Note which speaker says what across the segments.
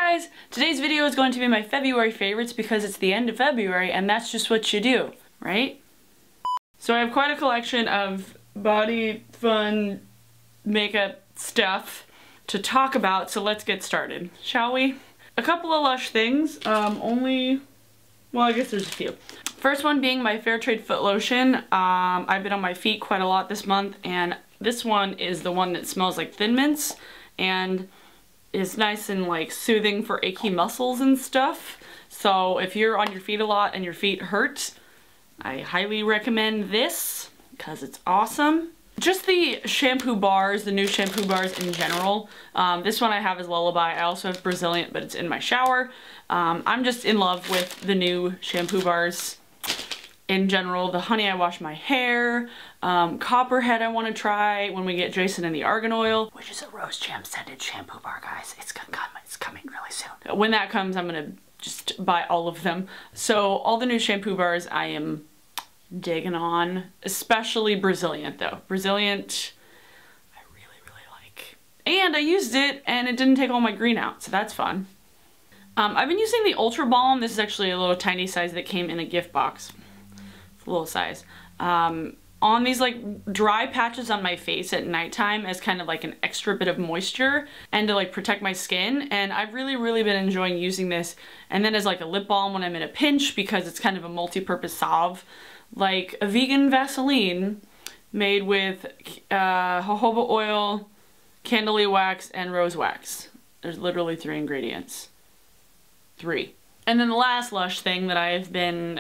Speaker 1: guys! Today's video is going to be my February favorites because it's the end of February and that's just what you do, right? So I have quite a collection of body fun makeup stuff to talk about, so let's get started, shall we? A couple of Lush things, well, I guess there's a few. First one being my Fair Trade Foot Lotion. I've been on my feet quite a lot this month, and this one is the one that smells like Thin Mints and is nice and like soothing for achy muscles and stuff. So if you're on your feet a lot and your feet hurt, I highly recommend this because it's awesome. Just the shampoo bars, the new shampoo bars in general. This one I have is Lullaby. I also have Brazilliant, but it's in my shower. I'm just in love with the new shampoo bars in general. The Honey I Wash My Hair, Copperhead I want to try when we get Jason and the Argan Oil, which is a rose jam scented shampoo bar, guys. It's coming really soon. When that comes, I'm gonna just buy all of them. So all the new shampoo bars I am digging on, especially Brazilliant though. Brazilliant I really like. And I used it and it didn't take all my green out, so that's fun. I've been using the Ultrabalm. This is actually a little tiny size that came in a gift box. It's a little size. On these like dry patches on my face at nighttime as kind of like an extra bit of moisture and to like protect my skin, and I've really been enjoying using this, and then as like a lip balm when I'm in a pinch because it's kind of a multi-purpose salve, like a vegan Vaseline made with jojoba oil, candeli wax, and rose wax. There's literally 3 ingredients. 3. And then the last Lush thing that I've been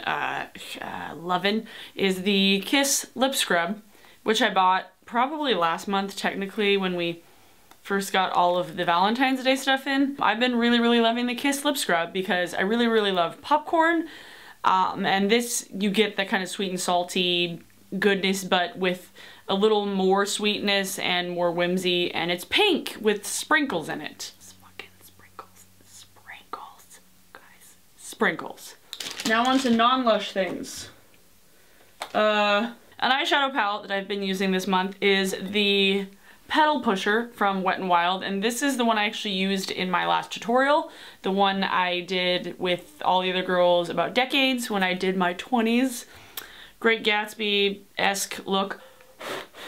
Speaker 1: loving is the Kiss lip scrub, which I bought probably last month technically when we first got all of the Valentine's Day stuff in. I've been really loving the Kiss lip scrub because I really love popcorn, and this you get that kind of sweet and salty goodness but with a little more sweetness and more whimsy, and it's pink with sprinkles in it. Sprinkles. Now on to non-Lush things. An eyeshadow palette that I've been using this month is the Petal Pusher from Wet n Wild, and this is the one I actually used in my last tutorial, the one I did with all the other girls about decades when I did my 20s Great Gatsby-esque look.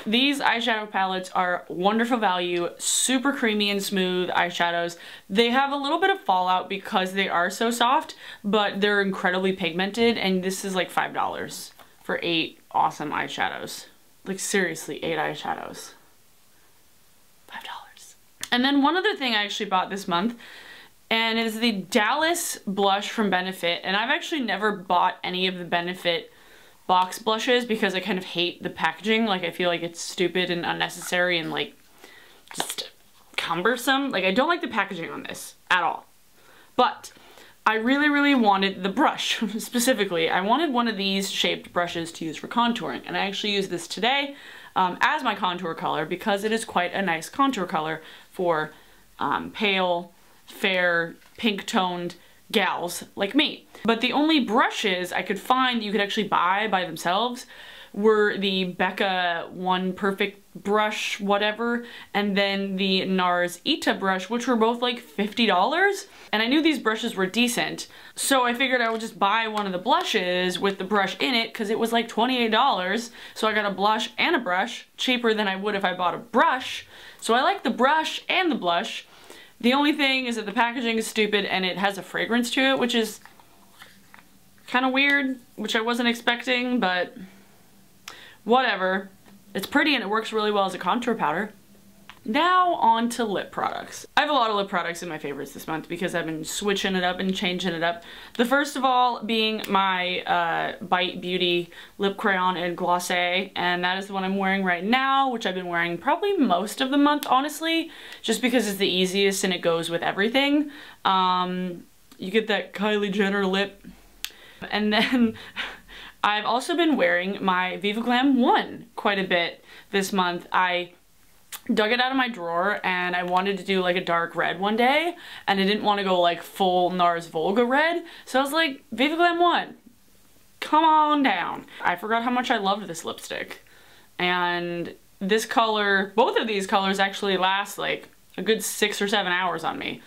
Speaker 1: These eyeshadow palettes are wonderful value, super creamy and smooth eyeshadows. They have a little bit of fallout because they are so soft, but they're incredibly pigmented, and this is like $5 for 8 awesome eyeshadows. Like seriously, 8 eyeshadows. $5. And then one other thing I actually bought this month, and it is the Dallas blush from Benefit, and I've actually never bought any of the Benefit box blushes because I kind of hate the packaging. Like I feel like it's stupid and unnecessary and like just cumbersome. Like I don't like the packaging on this at all. But I really wanted the brush. Specifically, I wanted one of these shaped brushes to use for contouring, and I actually used this today as my contour color because it is quite a nice contour color for pale, fair, pink toned gals like me. But the only brushes I could find you could actually buy by themselves were the Becca One Perfect brush whatever, and then the NARS Ita brush, which were both like $50, and I knew these brushes were decent, so I figured I would just buy one of the blushes with the brush in it because it was like $28, so I got a blush and a brush, cheaper than I would if I bought a brush, so I like the brush and the blush. The only thing is that the packaging is stupid and it has a fragrance to it, which is kind of weird, which I wasn't expecting, but whatever. It's pretty and it works really well as a contour powder. Now on to lip products. I have a lot of lip products in my favorites this month because I've been switching it up and changing it up. The first of all being my Bite Beauty lip crayon and glacé, and that is the one I'm wearing right now, which I've been wearing probably most of the month, honestly, just because it's the easiest and it goes with everything. You get that Kylie Jenner lip. And then I've also been wearing my Viva Glam 1 quite a bit this month. I dug it out of my drawer and I wanted to do like a dark red one day, and I didn't want to go like full NARS Volga red, so I was like, Viva Glam 1, come on down. I forgot how much I loved this lipstick, and this color, both of these colors actually last like a good 6 or 7 hours on me.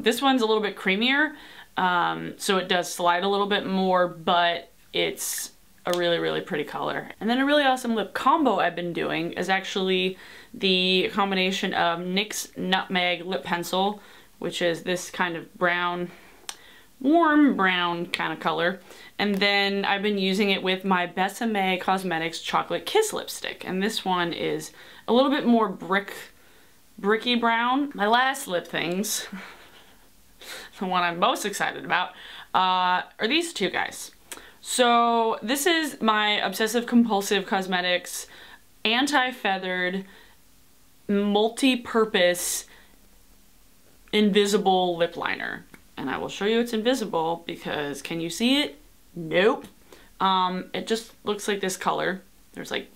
Speaker 1: This one's a little bit creamier, so it does slide a little bit more, but it's a really, really pretty color. And then a really awesome lip combo I've been doing is actually the combination of NYX Nutmeg lip pencil, which is this kind of brown, warm brown kind of color. And then I've been using it with my Besame Cosmetics Chocolate Kiss lipstick. And this one is a little bit more bricky brown. My last lip things, the one I'm most excited about, are these two guys. So this is my Obsessive Compulsive Cosmetics Anti-Feathered Multi-Purpose Invisible Lip Liner. And I will show you it's invisible because, can you see it? Nope. It just looks like this color. There's like,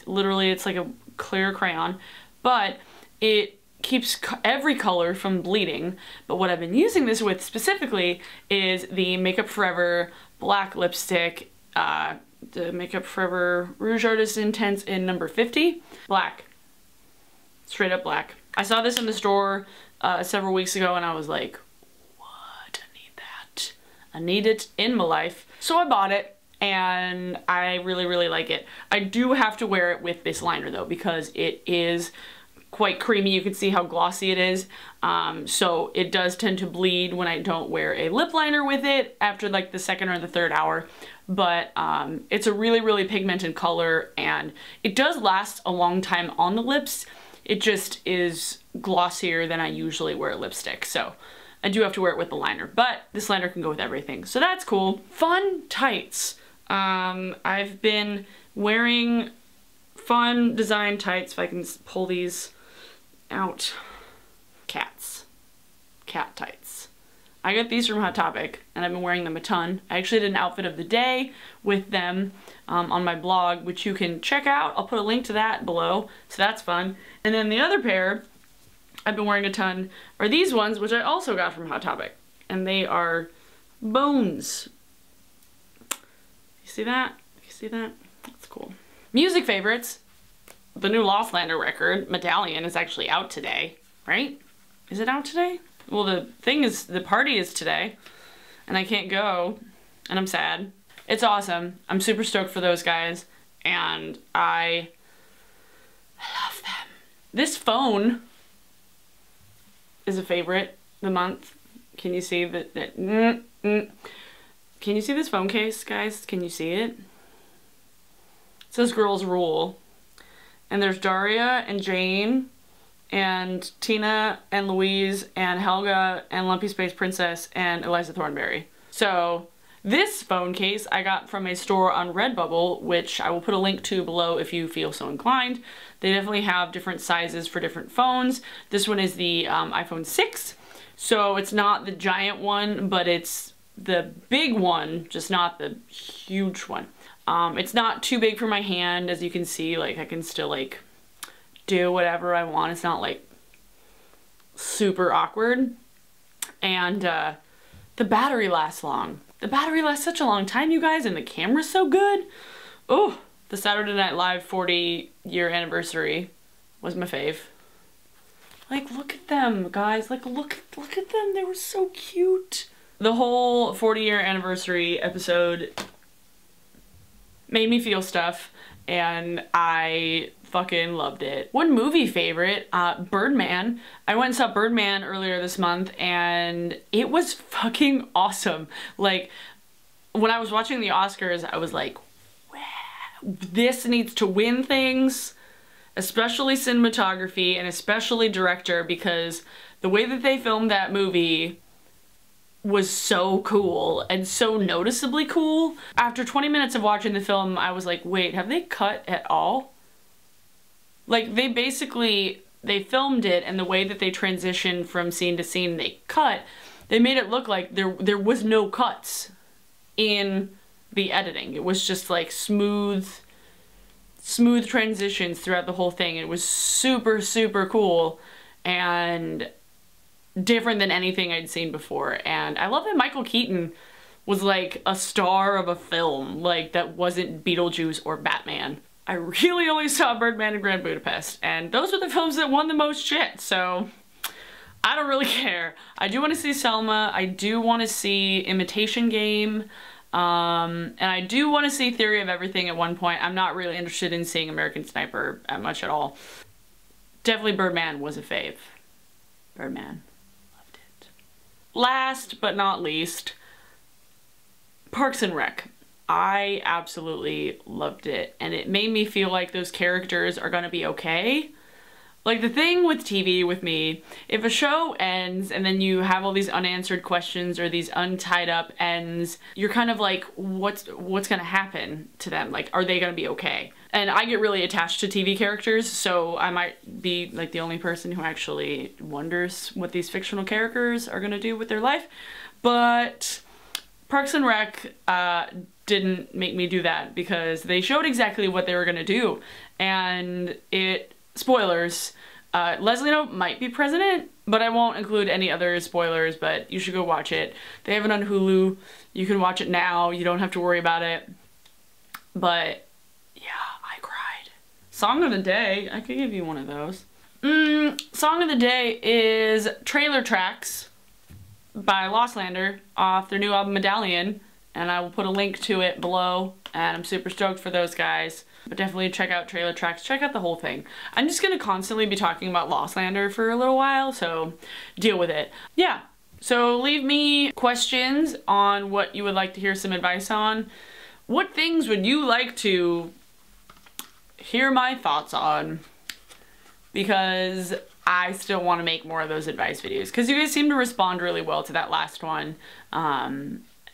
Speaker 1: literally it's like a clear crayon, but it keeps every color from bleeding. But what I've been using this with specifically is the Makeup Forever black lipstick, the Makeup Forever Rouge Artist Intense in number 50. Black. Straight up black. I saw this in the store several weeks ago and I was like, I need it in my life. So I bought it and I really, really like it. I do have to wear it with this liner though, because it is quite creamy. You can see how glossy it is. So it does tend to bleed when I don't wear a lip liner with it after like the second or the third hour. But it's a really, really pigmented color and it does last a long time on the lips. It just is glossier than I usually wear lipstick. So I do have to wear it with the liner, but this liner can go with everything. So that's cool. Fun tights. I've been wearing fun design tights, if I can pull these out. Cats. Cat tights. I got these from Hot Topic and I've been wearing them a ton. I actually did an outfit of the day with them on my blog, which you can check out. I'll put a link to that below, so that's fun. And then the other pair I've been wearing a ton are these ones, which I also got from Hot Topic. And they are Bones. You see that? You see that? That's cool. Music favorites. The new Lander record, Medallion, is actually out today, right? Is it out today? Well, the thing is, the party is today, and I can't go, and I'm sad. It's awesome. I'm super stoked for those guys, and I love them. This phone is a favorite the month. Can you see that? Can you see this phone case, guys? Can you see it? It says Girls Rule. And there's Daria and Jane and Tina and Louise and Helga and Lumpy Space Princess and Eliza Thornberry. So this phone case I got from a store on Redbubble, which I will put a link to below if you feel so inclined. They definitely have different sizes for different phones. This one is the iPhone 6, so it's not the giant one, but it's the big one, just not the huge one. It's not too big for my hand, as you can see. Like, I can still like do whatever I want. It's not like super awkward. And the battery lasts long. The battery lasts such a long time, you guys, and the camera's so good. Oh, the Saturday Night Live 40-year anniversary was my fave. Like, look at them, guys. Like, look at them. They were so cute. The whole 40-year anniversary episode made me feel stuff, and I fucking loved it. One movie favorite, Birdman. I went and saw Birdman earlier this month, and it was fucking awesome. Like, when I was watching the Oscars, I was like, wow, this needs to win things, especially cinematography and especially director, because the way that they filmed that movie was so cool and so noticeably cool. After 20 minutes of watching the film, I was like, wait, have they cut at all? Like, they filmed it, and the way that they transitioned from scene to scene, they cut. They made it look like there was no cuts in the editing. It was just like smooth transitions throughout the whole thing. It was super, super cool and different than anything I'd seen before. And I love that Michael Keaton was like a star of a film, like that wasn't Beetlejuice or Batman. I really only saw Birdman and Grand Budapest, and those were the films that won the most shit, so I don't really care. I do want to see Selma. I do want to see Imitation Game. And I do want to see Theory of Everything at one point. I'm not really interested in seeing American Sniper much at all. Definitely Birdman was a fave. Birdman. Loved it. Last but not least, Parks and Rec. I absolutely loved it, and it made me feel like those characters are gonna be okay. Like, the thing with TV with me, if a show ends and then you have all these unanswered questions or these untied up ends, you're kind of like, what's gonna happen to them? Like, are they gonna be okay? And I get really attached to TV characters, so I might be like the only person who actually wonders what these fictional characters are gonna do with their life. But Parks and Rec didn't make me do that, because they showed exactly what they were gonna do, and spoilers, Leslie Knope might be president, but I won't include any other spoilers, but you should go watch it. They have it on Hulu. You can watch it now. You don't have to worry about it. But yeah, I cried. Song of the day, I could give you one of those. Song of the day is Trailer Tracks by Lander off their new album Medallion, and I will put a link to it below, and I'm super stoked for those guys. But definitely check out Trailer Tracks, check out the whole thing. I'm just gonna constantly be talking about Lander for a little while, so deal with it. Yeah, so leave me questions on what you would like to hear some advice on. What things would you like to hear my thoughts on? Because I still want to make more of those advice videos, because you guys seem to respond really well to that last one.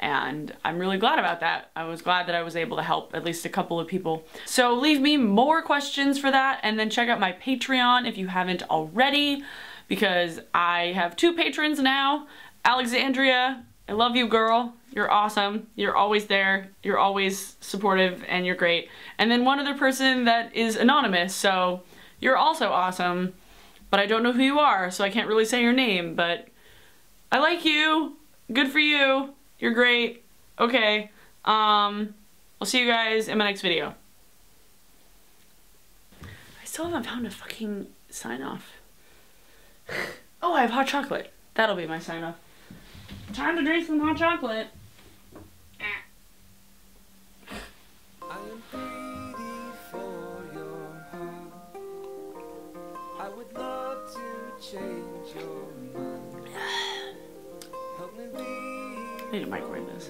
Speaker 1: And I'm really glad about that. I was glad that I was able to help at least a couple of people. So leave me more questions for that, and then check out my Patreon if you haven't already, because I have 2 patrons now. Alexandria, I love you, girl. You're awesome. You're always there. You're always supportive, and you're great. And then one other person that is anonymous, so you're also awesome, but I don't know who you are, so I can't really say your name, but I like you. Good for you. You're great. Okay. I'll see you guys in my next video. I still haven't found a fucking sign off. Oh, I have hot chocolate. That'll be my sign off. Time to drink some hot chocolate.
Speaker 2: I am greedy for your heart. I would love to change your mind. Help me be.
Speaker 1: I need to microwave this.